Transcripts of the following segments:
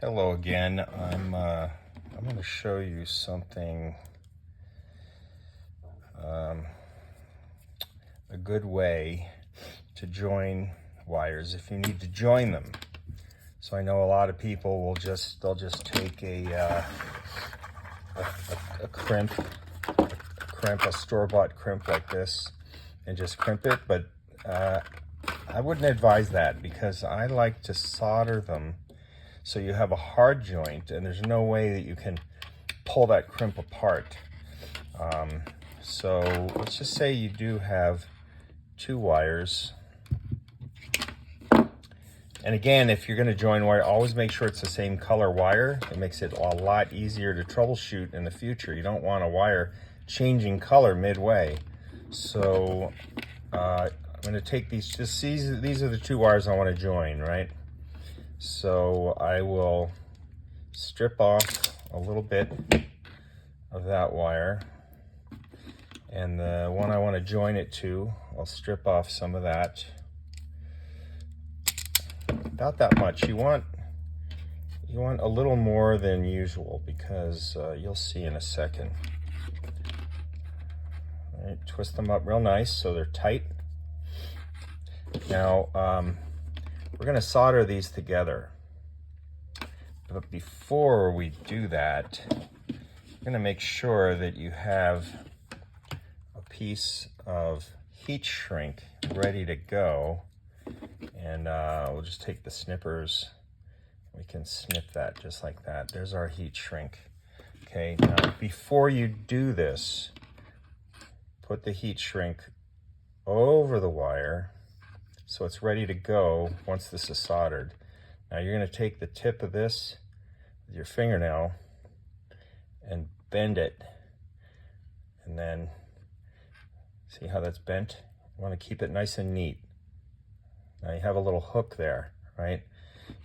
Hello again. I'm going to show you something, a good way to join wires if you need to join them. So I know a lot of people will they'll just take a crimp, a store-bought crimp like this, and just crimp it. But I wouldn't advise that, because I like to solder them so you have a hard joint and there's no way that you can pull that crimp apart. So let's just say you do have two wires. And again, if you're going to join wire, always make sure it's the same color wire. It makes it a lot easier to troubleshoot in the future. You don't want a wire changing color midway. So I'm going to take these are the two wires I want to join, right? So I will strip off a little bit of that wire, and the one I want to join it to, I'll strip off some of that. About that much. You want a little more than usual, because you'll see in a second. All right, twist them up real nice so they're tight. Now we're going to solder these together, but before we do that, you're going to make sure that you have a piece of heat shrink ready to go. And we'll just take the snippers. We can snip that just like that. There's our heat shrink. Okay, now before you do this, put the heat shrink over the wire so it's ready to go once this is soldered. Now you're going to take the tip of this with your fingernail and bend it. And then, see how that's bent? You want to keep it nice and neat. Now you have a little hook there, right?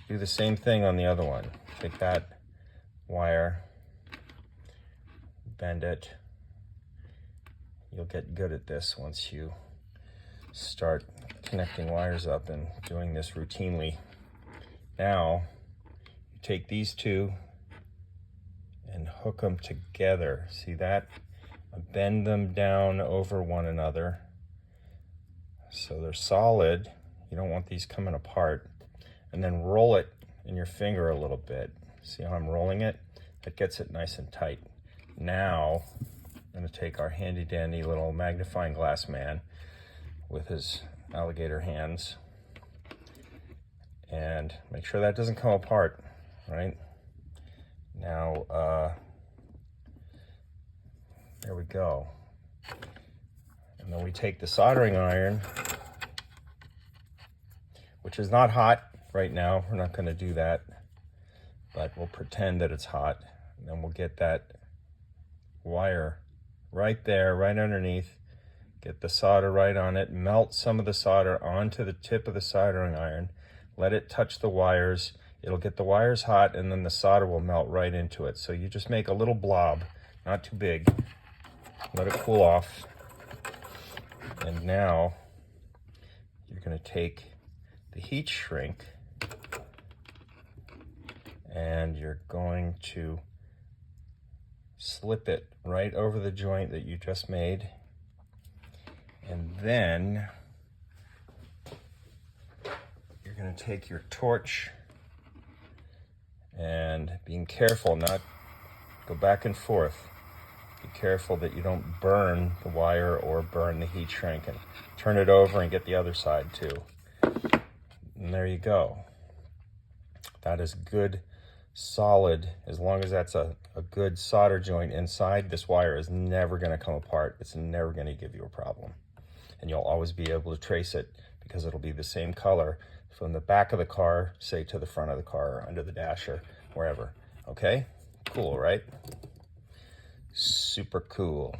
Do the same thing on the other one. Take that wire, bend it. You'll get good at this once you start connecting wires up and doing this routinely. Now, you take these two and hook them together. See that? Bend them down over one another so they're solid. You don't want these coming apart. And then roll it in your finger a little bit. See how I'm rolling it? That gets it nice and tight. Now, I'm going to take our handy dandy little magnifying glass man with his alligator hands and make sure that doesn't come apart, right? Now, there we go. And then we take the soldering iron, which is not hot right now. We're not going to do that, but we'll pretend that it's hot. And then we'll get that wire right there, right underneath. Get the solder right on it. Melt some of the solder onto the tip of the soldering iron. Let it touch the wires. It'll get the wires hot, and then the solder will melt right into it. So you just make a little blob, not too big. Let it cool off. And now you're going to take the heat shrink and you're going to slip it right over the joint that you just made. And then you're going to take your torch and, being careful, not go back and forth. Be careful that you don't burn the wire or burn the heat shrink, and turn it over and get the other side too. And there you go. That is good, solid. As long as that's a good solder joint inside, this wire is never going to come apart. It's never going to give you a problem. And you'll always be able to trace it, because it'll be the same color from the back of the car, say, to the front of the car, or under the dash, or wherever. Okay? Cool, right? Super cool.